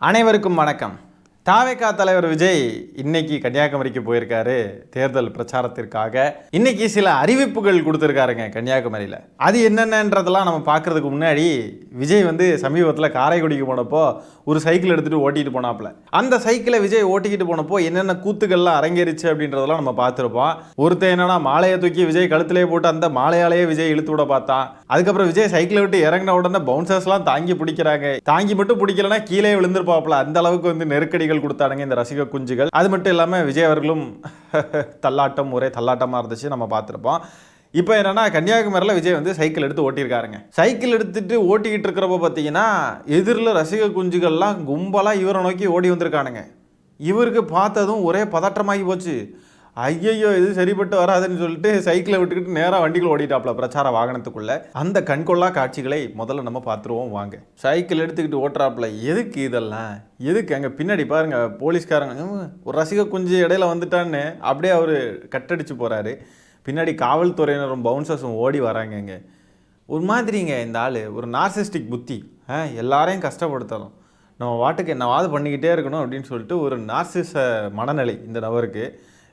அனைவருக்கும் வணக்கம். தாவேகா தலைவர் விஜய் இன்னைக்கு கன்னியாகுமரிக்கு போயிருக்காரு தேர்தல் பிரச்சாரத்திற்காக. இன்னைக்கு சில அறிவிப்புகள் கொடுத்துருக்காருங்க கன்னியாகுமரியில். அது என்னென்னன்றதெல்லாம் நம்ம பார்க்கறதுக்கு முன்னாடி விஜய் சமீபத்தில் காரைக்குடிக்கு போனப்போ ஒரு சைக்கிள் எடுத்துகிட்டு ஓட்டிகிட்டு போனாப்புல. அந்த சைக்கிளை விஜய் ஓட்டிக்கிட்டு போனப்போ என்னென்ன கூத்துக்கள்லாம் அரங்கேறிச்சு அப்படின்றதெல்லாம் நம்ம பார்த்துருப்போம். ஒருத்தர் என்னன்னா மாலையை தூக்கி விஜய் கழுத்திலே போட்டு அந்த மாலையாலேயே விஜய் இழுத்து விட பார்த்தான். அதுக்கப்புறம் விஜய் சைக்கிளை விட்டு இறங்கின உடனே பவுன்சர்ஸ்லாம் தாங்கி பிடிக்கிறாங்க. தாங்கி மட்டும் பிடிக்கலன்னா கீழே விழுந்துருப்பாப்புல. அந்த அளவுக்கு நெருக்கடிகள் கொடுத்தானுங்க இந்த ரசிக குஞ்சுகள். அது மட்டும் இல்லாமல் விஜய் அவர்களும் தள்ளாட்டம் ஒரே தள்ளாட்டமாக இருந்துச்சு, நம்ம பார்த்துருப்போம். இப்போ என்னன்னா கன்னியாகுமரியில் விஜய் சைக்கிள் எடுத்து ஓட்டியிருக்காருங்க. சைக்கிள் எடுத்துட்டு ஓட்டிக்கிட்டு இருக்கிறப்ப பார்த்தீங்கன்னா எதிரில் ரசிக குஞ்சுகள்லாம் கும்பலாக இவரை நோக்கி ஓடி வந்திருக்கானுங்க. இவருக்கு பார்த்ததும் ஒரே பதற்றமாகி போச்சு. ஐயையோ இது சரிப்பட்டு வராதுன்னு சொல்லிட்டு சைக்கிளை விட்டுக்கிட்டு நேராக வண்டிகள் ஓடிட்டாப்ல பிரச்சார வாகனத்துக்குள்ள. அந்த கண்கொள்ளா காட்சிகளை முதல்ல நம்ம பார்த்துருவோம் வாங்க. சைக்கிள் எடுத்துக்கிட்டு ஓட்டுறாப்புல. எதுக்கு இதெல்லாம், எதுக்கு? அங்கே பின்னாடி பாருங்க போலீஸ்காரங்க ஒரு ரசிக குஞ்சு இடையில வந்துட்டான்னு அப்படியே அவர் கட்டடிச்சு போறாரு. பின்னாடி காவல்துறையினரும் பவுன்சர்ஸும் ஓடி வராங்கங்க. ஒரு மாதிரிங்க இந்த ஆள் ஒரு நார்சிஸ்டிக் புத்தி. எல்லாரையும் கஷ்டப்படுத்தணும், நம்ம வாட்டுக்கு என்னவாது பண்ணிக்கிட்டே இருக்கணும் அப்படின்னு சொல்லிட்டு ஒரு நார்சிச மனநிலை இந்த நபருக்கு.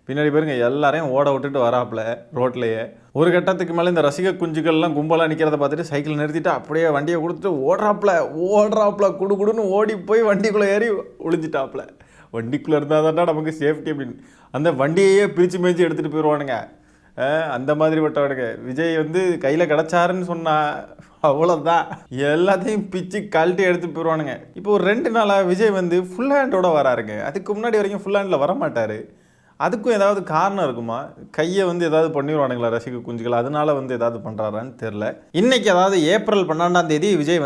பின்னாடி பாருங்க எல்லாரையும் ஓட விட்டுட்டு வராப்புல ரோட்லேயே. ஒரு கட்டத்துக்கு மேலே இந்த ரசிக குஞ்சுகள்லாம் கும்பலாக நிற்கிறத பார்த்துட்டு சைக்கிள் நிறுத்திட்டு அப்படியே வண்டியை கொடுத்துட்டு ஓடுறாப்புல குடுன்னு ஓடி போய் வண்டிக்குள்ளே ஏறி ஒளிஞ்சிட்டாப்புல. வண்டிக்குள்ளே இருந்தால் தான்டா நமக்கு சேஃப்டி அப்படின்னு அந்த வண்டியையே பிரித்து மேய்ச்சி எடுத்துகிட்டு போயிடுவானுங்க. அந்த மாதிரி பட்டவனுங்க. விஜய் கையில் கிடச்சாருன்னு சொன்னா அவ்வளோதான், எல்லாத்தையும் பிச்சு கழட்டி எடுத்துட்டு போயிடுவானுங்க. இப்போ ஒரு 2 நாளாக விஜய் ஃபுல் ஹேண்டோட வராருங்க. அதுக்கு முன்னாடி வரைக்கும் ஃபுல் ஹேண்டில் வரமாட்டார். அதுக்கும் ஏதாவது காரணம் இருக்குமா? கையை ஏதாவது பண்ணிடுவானுங்களா ரசிக குஞ்சுகள், அதனால ஏதாவது பண்ணுறாரான்னு தெரில. இன்றைக்கி அதாவது ஏப்ரல் 12ஆம் தேதி விஜய்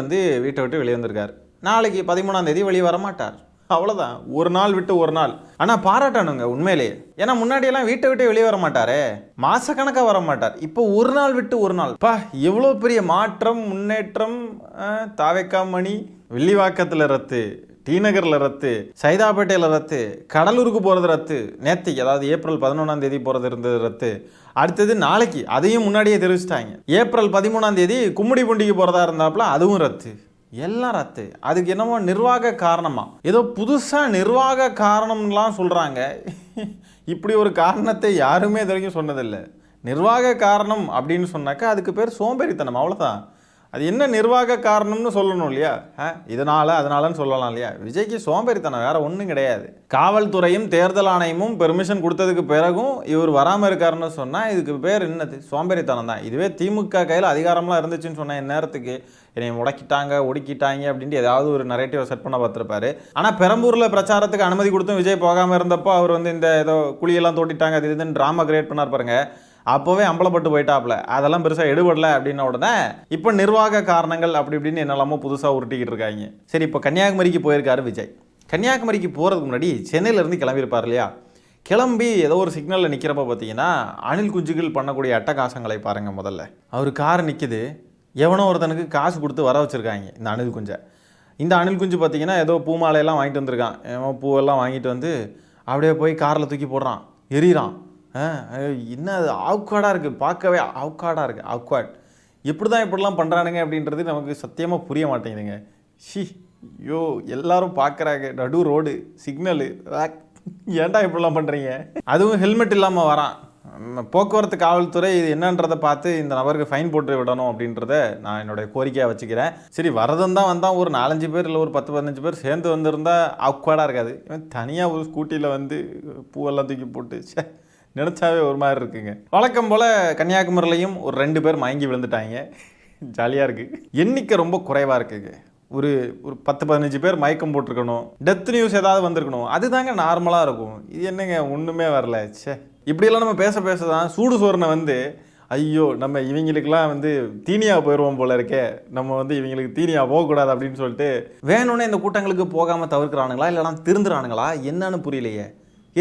வீட்டை விட்டு வெளியே வந்திருக்கார். நாளைக்கு 13ஆம் தேதி வெளியே வரமாட்டார். அவ்வளோதான், ஒரு நாள் விட்டு ஒரு நாள். ஆனால் பாராட்டணுங்க உண்மையிலேயே. ஏன்னா முன்னாடியெல்லாம் வீட்டை விட்டு வெளியே வர மாட்டாரே, மாதக்கணக்காக வர மாட்டார். இப்போ ஒரு நாள் விட்டு ஒரு நாள். எவ்வளோ பெரிய மாற்றம், முன்னேற்றம். தாவேகா மணி வில்லிவாக்கத்தில் ரத்து, டி நகரில் ரத்து, சைதாப்பேட்டையில் ரத்து, கடலூருக்கு போகிறது ரத்து. நேற்றுக்கு அதாவது ஏப்ரல் 11ஆம் தேதி போகிறது இருந்தது ரத்து. அடுத்தது நாளைக்கு அதையும் முன்னாடியே தெரிவிச்சிட்டாங்க. ஏப்ரல் 13ஆம் தேதி கும்மிடிப்பூண்டிக்கு போகிறதா இருந்தாப்புல அதுவும் ரத்து. எல்லாம் ரத்து. அதுக்கு என்னமோ நிர்வாக காரணமா, ஏதோ புதுசாக நிர்வாக காரணம்லாம் சொல்கிறாங்க. இப்படி ஒரு காரணத்தை யாருமே இது வரைக்கும் சொன்னதில்லை. நிர்வாக காரணம் அப்படின்னு சொன்னாக்கா அதுக்கு பேர் சோம்பேறித்தனம், அவ்வளோதான். அது என்ன நிர்வாக காரணம்னு சொல்லணும் இல்லையா? அதனாலன்னு சொல்லலாம் இல்லையா? விஜய்க்கு சோம்பேறித்தனம் வேற ஒன்றும் கிடையாது. காவல்துறையும் தேர்தல் ஆணையமும் பெர்மிஷன் கொடுத்ததுக்கு பிறகும் இவர் வராமல் இருக்காருன்னு சொன்னால் இதுக்கு பேர் என்னது? சோம்பேறித்தனம் தான். இதுவே திமுக கையில் அதிகாரம்லாம் இருந்துச்சுன்னு சொன்னால் இந்நேரத்துக்கு என்னை முடக்கிட்டாங்க ஒடுக்கிட்டாங்க அப்படின்ட்டு ஏதாவது ஒரு நரேட்டிவை செட் பண்ண பார்த்துருப்பாரு. ஆனால் பெரம்பூரில் பிரச்சாரத்துக்கு அனுமதி கொடுத்தும் விஜய் போகாமல் இருந்தப்போ அவர் இந்த ஏதோ குழியெல்லாம் தோட்டிட்டாங்க அது இதுன்னு ட்ராமா கிரியேட் பண்ணார் பாருங்க. அப்போவே அம்பலப்பட்டு போயிட்டாப்ல. அதெல்லாம் பெருசாக எடுபடலை அப்படின்ன உடனே இப்போ நிர்வாக காரணங்கள் அப்படி இப்படின்னு என்னெல்லாமோ புதுசாக உருட்டிக்கிட்டு இருக்காங்க. சரி, இப்போ கன்னியாகுமரிக்கு போயிருக்காரு விஜய். கன்னியாகுமரிக்கு போகிறதுக்கு முன்னாடி சென்னையிலேருந்து கிளம்பியிருப்பார் இல்லையா? கிளம்பி ஏதோ ஒரு சிக்னலில் நிற்கிறப்ப பார்த்தீங்கன்னா அணில் குஞ்சுகள் பண்ணக்கூடிய அட்டகாசங்களை பாருங்கள். முதல்ல அவர் கார் நிற்கிது, எவனோ ஒருத்தனுக்கு காசு கொடுத்து வர வச்சுருக்காங்க இந்த அணில் குஞ்சை. இந்த அணில் குஞ்சு பார்த்தீங்கன்னா ஏதோ பூ மாலையெல்லாம் வாங்கிட்டு வந்திருக்கான். ஏதோ பூவெல்லாம் வாங்கிட்டு அப்படியே போய் காரில் தூக்கி போடுறான், எறிகிறான். என்ன அது ஆக்வார்டாக இருக்குது, பார்க்கவே ஆக்வார்டாக இருக்குது. ஆக்வார்ட் எப்படி தான் இப்படிலாம் பண்ணுறானுங்க அப்படின்றது நமக்கு சத்தியமாக புரிய மாட்டேங்குதுங்க. ஐயோ எல்லாரும் பார்க்குறாங்க, நடு ரோடு சிக்னலு, ஏன்டா இப்படிலாம் பண்ணுறீங்க? அதுவும் ஹெல்மெட் இல்லாமல் வரான். போக்குவரத்து காவல்துறை இது என்னன்றதை பார்த்து இந்த நபருக்கு ஃபைன் போட்டு விடணும் அப்படின்றத நான் என்னுடைய கோரிக்கையாக வச்சுக்கிறேன். சரி, வரதும் தான் வந்தால் ஒரு 4-5 பேர் இல்லை ஒரு 10-15 பேர் சேர்ந்து வந்திருந்தால் ஆக்வார்டாக இருக்காது. தனியாக ஒரு ஸ்கூட்டியில் பூவெல்லாம் தூக்கி போட்டு நினச்சாவே ஒரு மாதிரி இருக்குங்க. வழக்கம் போல் கன்னியாகுமரிலையும் ஒரு 2 பேர் மயங்கி விழுந்துட்டாங்க. ஜாலியாக இருக்குது. எண்ணிக்கை ரொம்ப குறைவாக இருக்குங்க. ஒரு 10-15 பேர் மயக்கம் போட்டிருக்கணும், டெத் நியூஸ் ஏதாவது வந்திருக்கணும், அதுதாங்க நார்மலாக இருக்கும். இது என்னங்க ஒன்றுமே வரல. இப்படியெல்லாம் நம்ம பேச தான் சூடு சோறுனை ஐயோ நம்ம இவங்களுக்கெல்லாம் தீனியாக போயிடுவோம் போல இருக்கே, நம்ம இவங்களுக்கு தீனியாக போகக்கூடாது அப்படின்னு சொல்லிட்டு வேணும்னே இந்த கூட்டங்களுக்கு போகாமல் தவிர்க்கிறானுங்களா இல்லைனா திருந்துறானுங்களா என்னன்னு புரியலையே.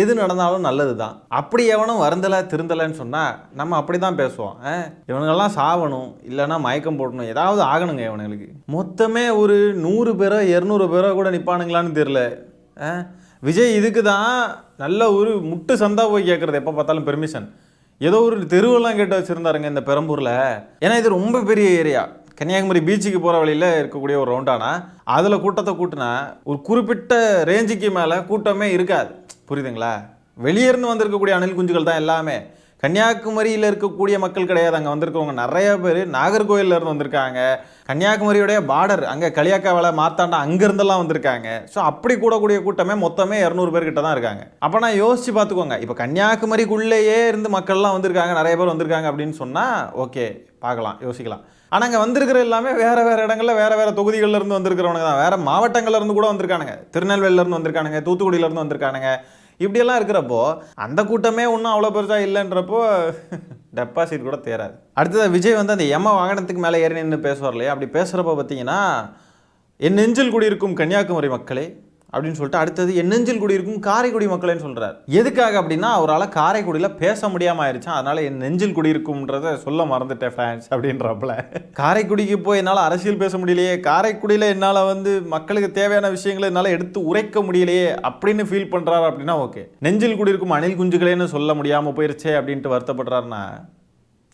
எது நடந்தாலும் நல்லது தான். அப்படி எவனும் வருந்தலை திருந்தலைன்னு சொன்னால் நம்ம அப்படி தான் பேசுவோம். இவனுங்கெல்லாம் சாவணும் இல்லைன்னா மயக்கம் போடணும், ஏதாவது ஆகணுங்க இவனுங்களுக்கு. மொத்தமே ஒரு 100 பேரோ 200 பேரோ கூட நிற்பானுங்களான்னு தெரில. விஜய் இதுக்கு தான் நல்ல ஒரு முட்டு சந்தா போய் கேட்குறது எப்போ பார்த்தாலும் பெர்மிஷன். ஏதோ ஒரு தெருவெல்லாம் கேட்டு வச்சுருந்தாருங்க இந்த பெரம்பூரில். ஏன்னா இது ரொம்ப பெரிய ஏரியா. கன்னியாகுமரி பீச்சுக்கு போகிற வழியில் இருக்கக்கூடிய ஒரு ரவுண்டானா அதில் கூட்டத்தை கூட்டினா ஒரு குறிப்பிட்ட ரேஞ்சுக்கு மேலே கூட்டமே இருக்காது. புரியுதுங்களா? வெளியே இருந்து வந்திருக்கக்கூடிய அணில் குஞ்சுகள் தான் எல்லாமே. கன்னியாகுமரியில் இருக்கக்கூடிய மக்கள் கிடையாது. அங்கே வந்திருக்கவங்க நிறைய பேர் நாகர்கோயிலில் இருந்து வந்திருக்காங்க. கன்னியாகுமரியுடைய பார்டர் அங்கே களியாக்காவலை மார்த்தாண்டா அங்கேருந்தெல்லாம் வந்திருக்காங்க. ஸோ அப்படி கூடக்கூடிய கூட்டமே மொத்தமே 200 பேர்கிட்ட தான் இருக்காங்க. அப்போ நான் யோசிச்சு பார்த்துக்கோங்க, இப்போ கன்னியாகுமரிக்குள்ளேயே இருந்து மக்கள்லாம் வந்திருக்காங்க, நிறைய பேர் வந்திருக்காங்க அப்படின்னு சொன்னால் ஓகே, பார்க்கலாம், யோசிக்கலாம். ஆனால் அங்கே வந்திருக்கிற எல்லாமே வேறு வேறு இடங்களில் வேறு வேறு தொகுதிகளில் இருந்து வந்திருக்கிறவங்க தான். வேறு மாவட்டங்கள்ல இருந்து கூட வந்திருக்கானுங்க. திருநெல்வேலியிலேருந்து வந்திருக்கானுங்க, தூத்துக்குடியிலேருந்து வந்திருக்கானுங்க. இப்படியெல்லாம் இருக்கிறப்போ அந்த கூட்டமே ஒன்றும் அவ்வளோ பெருசாக இல்லைன்றப்போ டெபாசிட் கூட தேராது. அடுத்தது விஜய் வந்து அந்த எம வாகனத்துக்கு மேலே ஏறி நின்று பேசுவார் இல்லையா? அப்படி பேசுகிறப்ப பார்த்தீங்கன்னா, என் நெஞ்சில் குடியிருக்கும் கன்னியாகுமரி மக்களே அப்படின்னு சொல்லிட்டு அடுத்தது என் நெஞ்சில் குடியிருக்கும் காரைக்குடி மக்களேன்னு சொல்கிறார். எதுக்காக அப்படின்னா, அவரால் காரைக்குடியில் பேச முடியாமல் ஆயிடுச்சான். அதனால் என் நெஞ்சில் குடியிருக்கும்ன்றதை சொல்ல மறந்துட்டேன் ஃப்ரான்ஸ் அப்படின்றப்பல. காரைக்குடிக்கு போய் என்னால் அரசியல் பேச முடியலையே, காரைக்குடியில் என்னால் வந்து மக்களுக்கு தேவையான விஷயங்களை என்னால் எடுத்து உரைக்க முடியலையே அப்படின்னு ஃபீல் பண்ணுறாரு அப்படின்னா ஓகே. நெஞ்சில் குடியிருக்கும் அணில் குஞ்சுகளேன்னு சொல்ல முடியாமல் போயிருச்சே அப்படின்ட்டு வருத்தப்படுறாருன்னா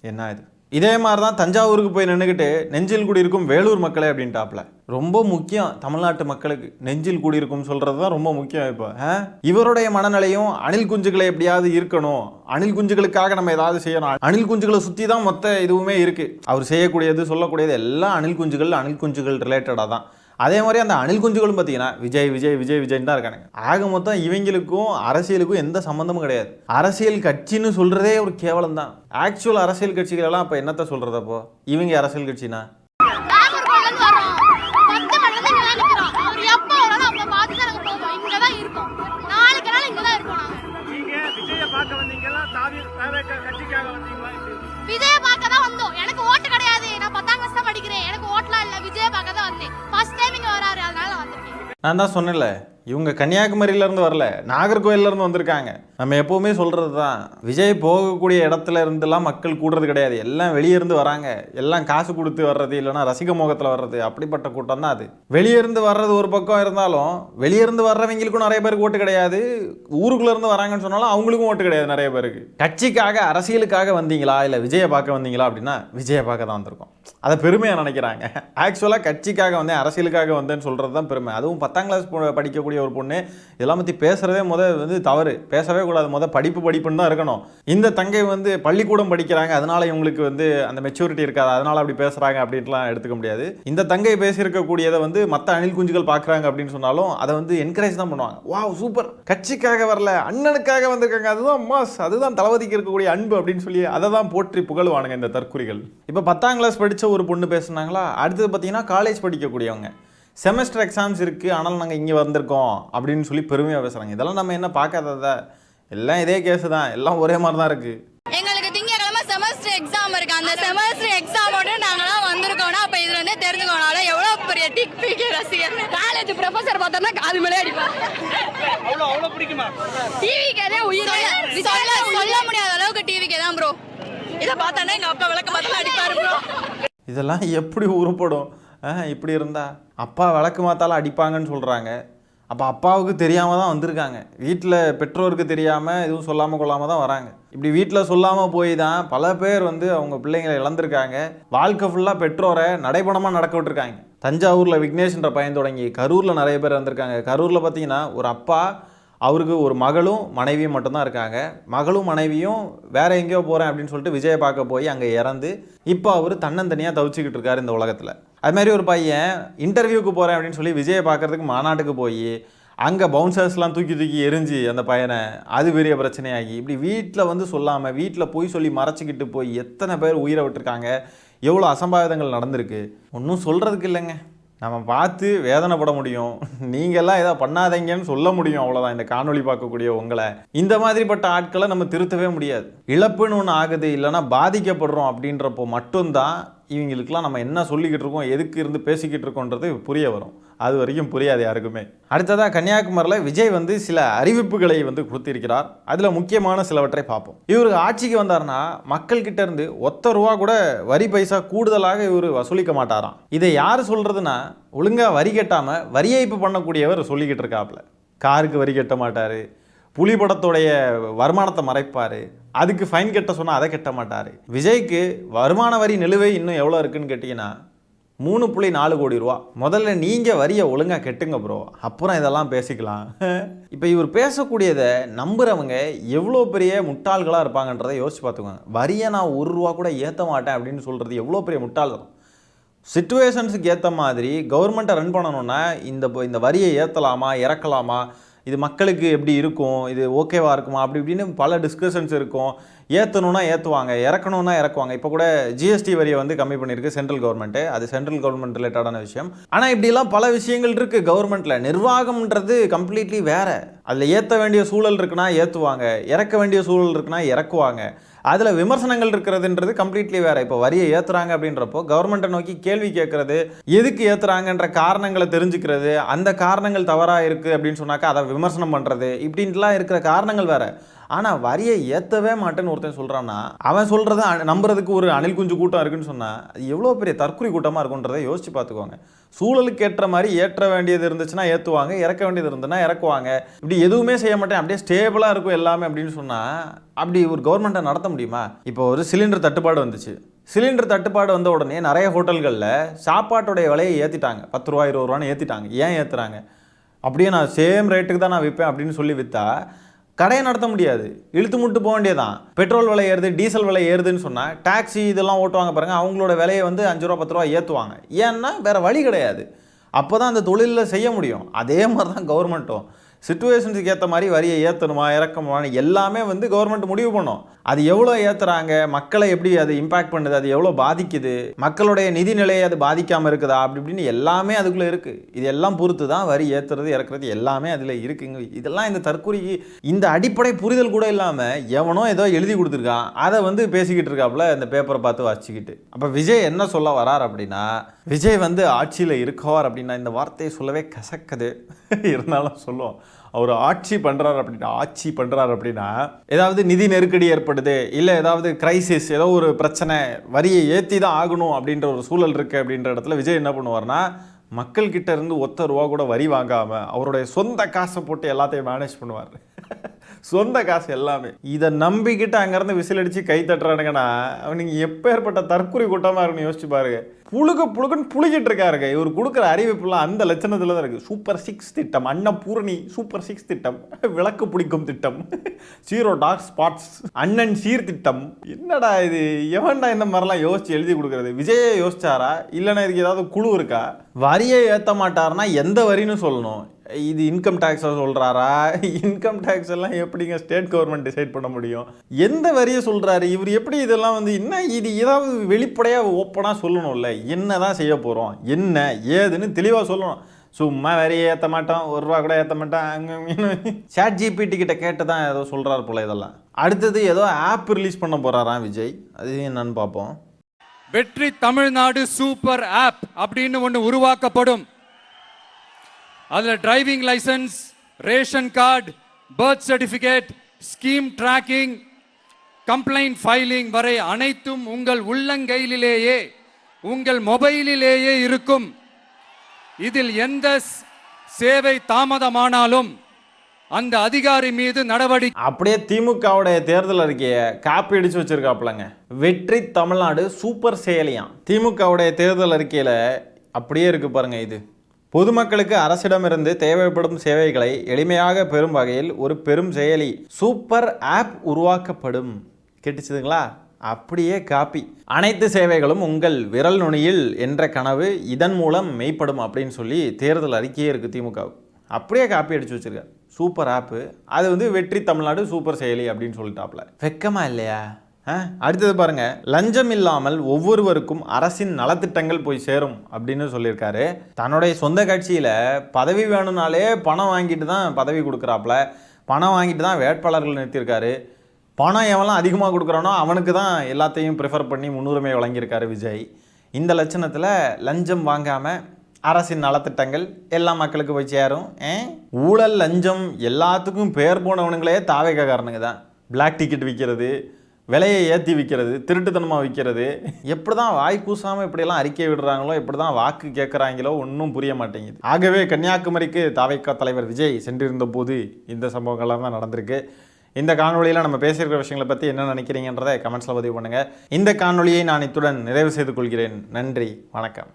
என்ன இது? இதே மாதிரி தான் தஞ்சாவூருக்கு போய் நின்றுக்கிட்டு நெஞ்சில் குடியிருக்கும் வேலூர் மக்களே அப்படின்ட்டாப்ல. ரொம்ப முக்கியம் தமிழ்நாட்டு மக்களுக்கு நெஞ்சில் குடியிருக்கும் சொல்கிறது தான் ரொம்ப முக்கியம். இப்போ இவருடைய மனநிலையும் அணில் குஞ்சுகளை எப்படியாவது இருக்கணும், அணில் குஞ்சுகளுக்காக நம்ம ஏதாவது செய்யணும், அணில் குஞ்சுகளை சுற்றி தான் மொத்த இதுவுமே இருக்குது. அவர் செய்யக்கூடியது சொல்லக்கூடியது எல்லாம் அணில் குஞ்சுகள் ரிலேட்டடாக தான். அதே மாதிரி அந்த அணில் குஞ்சுகளும் பார்த்தீங்கன்னா விஜய் விஜய் விஜய் விஜய்ன்னு தான் இருக்கானுங்க. ஆக மொத்தம் இவங்களுக்கும் அரசியலுக்கும் எந்த சம்மந்தமும் கிடையாது. அரசியல் கட்சின்னு சொல்கிறதே ஒரு கேவலம் தான். ஆக்சுவல் அரசியல் கட்சிகள் எல்லாம் அப்போ என்னத்த சொல்கிறது? அப்போ இவங்க அரசியல் கட்சினா விஜய பார்க்க தான் வந்தோம். எனக்கு ஓட்டு கிடையாது, நான் 10ஆம் கிளாஸ் தான் படிக்கிறேன், எனக்கு ஓட்டலாம் இல்லை, விஜய பார்க்க தான் வந்தேன். ஃபர்ஸ்ட் டைம் இங்க வராரு, அதனால வந்திருக்கேன். நான் தான் சொன்னேன்ல, இவங்க கன்னியாகுமரியிலேருந்து வரல, நாகர்கோயிலேருந்து வந்திருக்காங்க. நம்ம எப்போவுமே சொல்கிறது தான், விஜய் போகக்கூடிய இடத்துல இருந்துலாம் மக்கள் கூடுறது கிடையாது. எல்லாம் வெளியே இருந்து வராங்க, எல்லாம் காசு கொடுத்து வர்றது, இல்லைனா ரசிக மோகத்தில் வர்றது, அப்படிப்பட்ட கூட்டம் தான் அது. வெளியே இருந்து வர்றது ஒரு பக்கம் இருந்தாலும், வெளியே இருந்து வர்றவங்களுக்கும் நிறைய பேருக்கு ஓட்டு கிடையாது. ஊருக்குள்ளேருந்து வராங்கன்னு சொன்னாலும் அவங்களுக்கும் ஓட்டு கிடையாது நிறைய பேருக்கு. கட்சிக்காக அரசியலுக்காக வந்தீங்களா இல்லை விஜயை பார்க்க வந்தீங்களா அப்படின்னா விஜயை பார்க்க தான் வந்திருக்கோம். அதை பெருமையாக நினைக்கிறாங்க. ஆக்சுவலாக கட்சிக்காக வந்தேன், அரசியலுக்காக வந்தேன்னு சொல்கிறது தான் பெருமை. அதுவும் 10ஆம் கிளாஸ் படிக்கக்கூடிய ஒரு பொண்ணு இதெல்லாம் பற்றி பேசுகிறதே வந்து தவறு. பேசவே கூடாது. படிப்புன்னு தான் இருக்கணும். இந்த தங்கை வந்து பள்ளிக்கூடம் படிக்கிறாங்க, அதனால இவங்களுக்கு வந்து அந்த மெச்சூரிட்டி இருக்காது, அதனால அப்படி பேசுகிறாங்க அப்படின்ட்டுலாம் எடுத்துக்க முடியாது. இந்த தங்கை பேசியிருக்கக்கூடியதை வந்து மற்ற அணில் குஞ்சுகள் பார்க்குறாங்க அப்படின்னு சொன்னாலும் அதை வந்து என்கரேஜ் தான் பண்ணுவாங்க. வாவ் சூப்பர், கட்சிக்காக வரல அண்ணனுக்காக வந்திருக்காங்க, அதுதான் மாஸ், அதுதான் தளபதிக்கு இருக்கக்கூடிய அன்பு அப்படின்னு சொல்லி அதை தான் போற்றி புகழ்வானுங்க இந்த தற்குறிகள். இப்போ 10ஆம் கிளாஸ் படித்த ஒரு பொண்ணு பேசுனாங்களா, அடுத்தது பார்த்தீங்கன்னா காலேஜ் படிக்கக்கூடியவங்க செமஸ்டர் எக்ஸாம்ஸ் இருக்குது ஆனால் நாங்கள் இங்கே வந்திருக்கோம் அப்படின்னு சொல்லி பெருமையாக பேசுகிறாங்க. இதெல்லாம் நம்ம என்ன பார்க்காதத, எல்லாம் இதே கேஸ் தான், எல்லாம் ஒரே மாதிரி தான் இருக்குது. எங்களுக்கு திங்கக்கிழமை செமஸ்டர் எக்ஸாம் இருக்குது, அந்த செமஸ்டர் எக்ஸாமோட நாங்களாம் வந்திருக்கோம்னா அப்போ இதில் வந்து தெரிஞ்சுக்கோனால எவ்வளோ பெரிய டிக் ரசிகர். காலேஜ் ப்ரொஃபஸர் பார்த்தோம்னா காது மேலே அடிப்பாங்க. டிவிக்கே உயிர் சொல்ல முடியாத அளவுக்கு டிவிக்கே தான் ப்ரோ. இதை பார்த்தானே எங்கள் அப்பா விளக்க பார்த்தாலும் அடிப்பாரு ப்ரோ. இதெல்லாம் எப்படி உருப்படும்? இப்படி இருந்தா அப்பா விளக்கு மாத்தாலும் அடிப்பாங்கன்னு சொல்கிறாங்க. அப்போ அப்பாவுக்கு தெரியாமல் தான் வந்திருக்காங்க. வீட்டில் பெற்றோருக்கு தெரியாமல் எதுவும் சொல்லாமல் கொள்ளாமல் தான் வராங்க. இப்படி வீட்டில் சொல்லாமல் போய் தான் பல பேர் வந்து அவங்க பிள்ளைங்களை இழந்திருக்காங்க. வாழ்க்கை ஃபுல்லாக பெற்றோரை நடைபணமாக நடக்க விட்டுருக்காங்க. தஞ்சாவூரில் விக்னேஷ்ன்ற பையன் தொடங்கி கரூரில் நிறைய பேர் வந்திருக்காங்க. கரூரில் பார்த்தீங்கன்னா ஒரு அப்பா, அவருக்கு ஒரு மகளும் மனைவியும் மட்டும்தான் இருக்காங்க. மகளும் மனைவியும் வேற எங்கேயோ போகிறேன் அப்படின்னு சொல்லிட்டு விஜயை பார்க்க போய் அங்கே இறந்து இப்போ அவர் தன்னந்தனியாக தவிச்சிக்கிட்டு இருக்காரு இந்த உலகத்தில். அதுமாதிரி ஒரு பையன் இன்டர்வியூக்கு போகிறேன் அப்படின்னு சொல்லி விஜயை பார்க்குறதுக்கு மாநாட்டுக்கு போய் அங்கே பவுன்சர்ஸ்லாம் தூக்கி எரிஞ்சு அந்த பையனை அது பெரிய பிரச்சனையாகி இப்படி வீட்டில் வந்து சொல்லாமல் வீட்டில் போய் சொல்லி மறைச்சிக்கிட்டு போய் எத்தனை பேர் உயிரை விட்டுருக்காங்க, எவ்வளோ அசம்பாவிதங்கள் நடந்திருக்கு. ஒன்றும் சொல்கிறதுக்கு இல்லைங்க. நம்ம பார்த்து வேதனைப்பட முடியும், நீங்கள்லாம் எதாவது பண்ணாதீங்கன்னு சொல்ல முடியும், அவ்வளோதான். இந்த காணொலி பார்க்கக்கூடிய உங்களை இந்த மாதிரிப்பட்ட ஆட்களை நம்ம திருத்தவே முடியாது. இழப்புன்னு ஒன்று ஆகுது, இல்லைனா பாதிக்கப்படுறோம் அப்படின்றப்போ மட்டும்தான் இவங்களுக்கெல்லாம் நம்ம என்ன சொல்லிக்கிட்டு இருக்கோம், எதுக்கு இருந்து பேசிக்கிட்டு இருக்கோன்றது புரிய வரும். அது வரைக்கும் புரியாது யாருக்குமே. அடுத்ததாக கன்னியாகுமரியில் விஜய் வந்து சில அறிவிப்புகளை வந்து கொடுத்திருக்கிறார். அதில் முக்கியமான சிலவற்றை பார்ப்போம். இவர் ஆட்சிக்கு வந்தார்னா மக்கள்கிட்ட இருந்து ₹1 கூட வரி பைசா கூடுதலாக இவர் வசூலிக்க மாட்டாராம். இதை யார் சொல்கிறதுனா, ஒழுங்காக வரி கட்டாமல் வரி ஏய்ப்பு பண்ணக்கூடியவர் சொல்லிக்கிட்டு இருக்காப்புல. காருக்கு வரி கட்ட மாட்டார், புலி படத்துடைய வருமானத்தை மறைப்பார், அதுக்கு ஃபைன் கட்ட சொன்னால் அதை கட்ட மாட்டார். விஜய்க்கு வருமான வரி நிலுவை இன்னும் எவ்வளோ இருக்குன்னு கேட்டிங்கன்னா 3.4 கோடி ரூபா. முதல்ல நீங்கள் வரியை ஒழுங்காக கெட்டுங்க ப்ரோ, அப்புறம் இதெல்லாம் பேசிக்கலாம். இப்போ இவர் பேசக்கூடியதை நம்புகிறவங்க எவ்வளோ பெரிய முட்டாள்களாக இருப்பாங்கன்றதை யோசிச்சு பார்த்துக்கோங்க. வரியை நான் 1 ரூபா கூட ஏற்ற மாட்டேன் அப்படின்னு சொல்கிறது எவ்வளோ பெரிய முட்டாள்தான். சிச்சுவேஷன்ஸுக்கு ஏற்ற மாதிரி கவர்மெண்ட்டை ரன் பண்ணணுன்னா இந்த வரியை ஏற்றலாமா இறக்கலாமா, இது மக்களுக்கு எப்படி இருக்கும், இது ஓகேவா இருக்குமா, அப்படி இப்படின்னு பல டிஸ்கஷன்ஸ் இருக்கும். ஏற்றணுன்னா ஏற்றுவாங்க, இறக்கணுன்னா இறக்குவாங்க. இப்போ கூட ஜிஎஸ்டி வரியை வந்து கம்மி பண்ணியிருக்கு சென்ட்ரல் கவர்மெண்ட்டு. அது சென்ட்ரல் கவர்மெண்ட் ரிலேட்டடான விஷயம். ஆனால் இப்படிலாம் பல விஷயங்கள் இருக்குது கவர்மெண்ட்டில். நிர்வாகம்ன்றது கம்ப்ளீட்லி வேறு. அதில் ஏற்ற வேண்டிய சூழல் இருக்குன்னா ஏற்றுவாங்க, இறக்க வேண்டிய சூழல் இருக்குன்னா இறக்குவாங்க. அதில் விமர்சனங்கள் இருக்கிறதுன்றது கம்ப்ளீட்லி வேறு. இப்போ வரியை ஏற்றுறாங்க அப்படின்றப்போ கவர்மெண்ட்டை நோக்கி கேள்வி கேட்குறது, எதுக்கு ஏற்றுறாங்கன்ற காரணங்களை தெரிஞ்சுக்கிறது, அந்த காரணங்கள் தவறாக இருக்குது அப்படின்னு சொன்னாக்கா அதை விமர்சனம் பண்ணுறது, இப்படின்ட்டுலாம் இருக்கிற காரணங்கள் வேறு. ஆனால் வரியை ஏற்றவே மாட்டேன்னு ஒருத்தன் சொல்கிறான்னா அவன் சொல்கிறத நம்புறதுக்கு ஒரு அணில் குஞ்சு கூட்டம் இருக்குன்னு சொன்னால் அது எவ்வளோ பெரிய தற்குறி கூட்டமாக இருக்குன்றதை யோசிச்சு பார்த்துக்கோங்க. சூழலுக்கு ஏற்ற மாதிரி ஏற்ற வேண்டியது இருந்துச்சுன்னா ஏற்றுவாங்க, இறக்க வேண்டியது இருந்துன்னா இறக்குவாங்க. இப்படி எதுவுமே செய்ய மாட்டேன் அப்படியே ஸ்டேபிளாக இருக்கும் எல்லாமே அப்படின்னு சொன்னால் அப்படி ஒரு கவர்மெண்ட்டை நடத்த முடியுமா? இப்போ ஒரு சிலிண்டர் தட்டுப்பாடு வந்துச்சு. சிலிண்டர் தட்டுப்பாடு வந்த உடனே நிறைய ஹோட்டல்களில் சாப்பாட்டுடைய விலையை ஏற்றிட்டாங்க. 10 ரூபா 20 ரூபான்னு ஏற்றிட்டாங்க. ஏன் ஏற்றுறாங்க? அப்படியே நான் சேம் ரேட்டுக்கு தான் நான் விற்பேன் அப்படின்னு சொல்லி விற்றா கடையை நடத்த முடியாது, இழுத்து முட்டு போக வேண்டியதான். பெட்ரோல் விலை ஏறுது, டீசல் விலை ஏறுதுன்னு சொன்னால் டாக்ஸி இதெல்லாம் ஓட்டுவாங்க பாருங்கள், அவங்களோட விலையை வந்து 5 ரூபா 10 ரூபா ஏற்றுவாங்க. ஏன்னா வேறு வழி கிடையாது. அப்போ தான் அந்த தொழிலில் செய்ய முடியும். அதே மாதிரி தான் கவர்மெண்ட்டும் சிச்சுவேஷன்ஸுக்கு ஏற்ற மாதிரி வரியை ஏற்றணுமா இறக்கணுமான்னு எல்லாமே வந்து கவர்மெண்ட் முடிவு பண்ணும். அது எவ்வளோ ஏற்றுறாங்க, மக்களை எப்படி அது இம்பேக்ட் பண்ணுது, அது எவ்வளோ பாதிக்குது, மக்களுடைய நிதி நிலையை அது பாதிக்காமல் இருக்குதா, அப்படி இப்படின்னு எல்லாமே அதுக்குள்ளே இருக்குது. இது எல்லாம் பொறுத்து தான் வரி ஏற்றுறது இறக்குறது எல்லாமே அதில் இருக்குங்க. இதெல்லாம் இந்த தற்கொலைக்கு இந்த அடிப்படை புரிதல் கூட இல்லாமல் எவனோ ஏதோ எழுதி கொடுத்துருக்கான், அதை வந்து பேசிக்கிட்டு இருக்காப்புல இந்த பேப்பரை பார்த்து வாசிச்சுக்கிட்டு. அப்போ விஜய் என்ன சொல்ல வரார் அப்படின்னா, விஜய் வந்து ஆட்சியில் இருக்கவார் அப்படின்னா இந்த வார்த்தையை சொல்லவே கசக்குது, இருந்தாலும் சொல்லுவோம். அவர் ஆட்சி பண்ணுறாரு அப்படின்னா ஏதாவது நிதி நெருக்கடி ஏற்படுது, இல்லை ஏதாவது கிரைசிஸ், ஏதோ ஒரு பிரச்சனை, வரியை ஏற்றி தான் ஆகணும் அப்படின்ற ஒரு சூழல் இருக்குது அப்படின்ற இடத்துல விஜய் என்ன பண்ணுவார்னா, மக்கள்கிட்ட இருந்து 1 ரூபா கூட வரி வாங்காமல் அவருடைய சொந்த காசை போட்டு எல்லாத்தையும் மேனேஜ் பண்ணுவார். சொந்த காசு எல்லாமே. இதை நம்பிக்கிட்டு அங்கேருந்து விசில் அடித்து கை தட்டுறானுங்கன்னா அவனுக்கு எப்போ ஏற்பட்ட தற்கொலை கூட்டமாக இருக்குன்னு யோசிச்சு பாருங்க. புழுக்குன்னு புளிக்கிட்டு இருக்காருங்க. இவர் கொடுக்குற அறிவிப்புலாம் அந்த லட்சணத்தில் தான் இருக்குது. சூப்பர் 6 திட்டம், அன்னபூரணி சூப்பர் 6 திட்டம், விளக்கு பிடிக்கும் திட்டம், 0 டார்க் ஸ்பாட்ஸ், அண்ணன் சீர் திட்டம். என்னடா இது, எவன்டா இந்த மாதிரிலாம் யோசிச்சு எழுதி கொடுக்குறது? விஜயை யோசிச்சாரா, இல்லைன்னா இதுக்கு ஏதாவது குழு இருக்கா? வரியை ஏற்ற மாட்டாருன்னா எந்த வரின்னு சொல்லணும். இது இன்கம் டேக்ஸை சொல்கிறாரா? இன்கம் டேக்ஸ் எல்லாம் எப்படிங்க ஸ்டேட் கவர்மெண்ட் டிசைட் பண்ண முடியும்? எந்த வரியை சொல்கிறாரு இவர்? எப்படி இதெல்லாம் வந்து இன்னும் இது ஏதாவது வெளிப்படையாக ஓப்பனாக சொல்லணும்ல. என்ன தான் செய்ய போகிறோம், என்ன ஏதுன்னு தெளிவாக சொல்லணும். சும்மா வரியை ஏற்ற மாட்டோம், 1 ரூபா கூட ஏற்ற மாட்டோம், அங்கே சாட் ஜிபிடி கிட்ட கேட்டு தான் ஏதோ சொல்கிறாரு போல. இதெல்லாம் அடுத்தது ஏதோ ஆப் ரிலீஸ் பண்ண போகிறாராம் விஜய். அது என்னன்னு பார்ப்போம். வெற்றி தமிழ்நாடு சூப்பர் ஆப் அப்படின்னு ஒன்று உருவாக்கப்படும். அதில் driving licence, ration card, birth certificate, scheme tracking, complaint filing வரை அனைத்தும் உங்கள் உள்ளங்கையிலேயே உங்கள் மொபைலிலேயே இருக்கும். இதில் எந்த சேவை தாமதமானாலும் அந்த அதிகாரி மீது நடவடிக்கை. அப்படியே திமுகவுடைய தேர்தல் அறிக்கையை காப்பி அடிச்சு வச்சிருக்காப்லங்க. வெற்றி தமிழ்நாடு சூப்பர் செயலியாம். திமுகவுடைய தேர்தல் அறிக்கையில் அப்படியே இருக்கு பாருங்க. இது பொதுமக்களுக்கு அரசிடமிருந்து தேவைப்படும் சேவைகளை எளிமையாக பெறும் வகையில் ஒரு பெரும் செயலி சூப்பர் ஆப் உருவாக்கப்படும். கேட்டுச்சுதுங்களா? அப்படியே காப்பி. அனைத்து சேவைகளும் உங்கள் விரல் நுனியில் என்ற கனவு இதன் மூலம் மெய்ப்படும் அப்படின்னு சொல்லி தேர்தல் அறிக்கையே இருக்குது திமுக. அப்படியே காப்பி அடிச்சு வச்சிருக்காரு. சூப்பர் ஆப்பு. அது வந்து வெற்றி தமிழ்நாடு சூப்பர் செயலி அப்படின்னு சொல்லிட்டாப்ல. வெக்கமா இல்லையா? அடுத்தது பாருங்க, லஞ்சம் இல்லாமல் ஒவ்வொருவருக்கும் அரசின் நலத்திட்டங்கள் போய் சேரும் அப்படின்னு சொல்லியிருக்காரு. தன்னுடைய சொந்த கட்சியில் பதவி வேணும்னாலே பணம் வாங்கிட்டு தான் பதவி கொடுக்குறாப்புல. பணம் வாங்கிட்டு தான் வேட்பாளர்கள் நிறுத்தியிருக்காரு. பணம் எவெல்லாம் அதிகமாக கொடுக்குறானோ அவனுக்கு தான் எல்லாத்தையும் ப்ரிஃபர் பண்ணி முன்னுரிமை வழங்கியிருக்காரு விஜய். இந்த லட்சணத்தில் லஞ்சம் வாங்காமல் அரசின் நலத்திட்டங்கள் எல்லா மக்களுக்கு போய் சேரும். ஊழல் லஞ்சம் எல்லாத்துக்கும் பேர் போனவனுங்களே தாவேக்காரனுங்க தான். பிளாக் டிக்கெட் விற்கிறது, விலையை ஏற்றி விற்கிறது, திருட்டுத்தனமாக விற்கிறது, எப்படி தான் வாய் கூசாமல் இப்படியெல்லாம் அறிக்கை விடுறாங்களோ, எப்படி தான் வாக்கு கேட்குறாங்களோ ஒன்றும் புரிய மாட்டேங்குது. ஆகவே கன்னியாகுமரிக்கு தாவேக்கா தலைவர் விஜய் சென்றிருந்த போது இந்த சம்பவங்கள்லாம் தான் நடந்திருக்கு. இந்த காணொலியில் நம்ம பேசியிருக்கிற விஷயங்களை பற்றி என்ன நினைக்கிறீங்கன்றதை கமெண்ட்ஸில் பதிவு பண்ணுங்கள். இந்த காணொலியை நான் இத்துடன் நிறைவு செய்து கொள்கிறேன். நன்றி, வணக்கம்.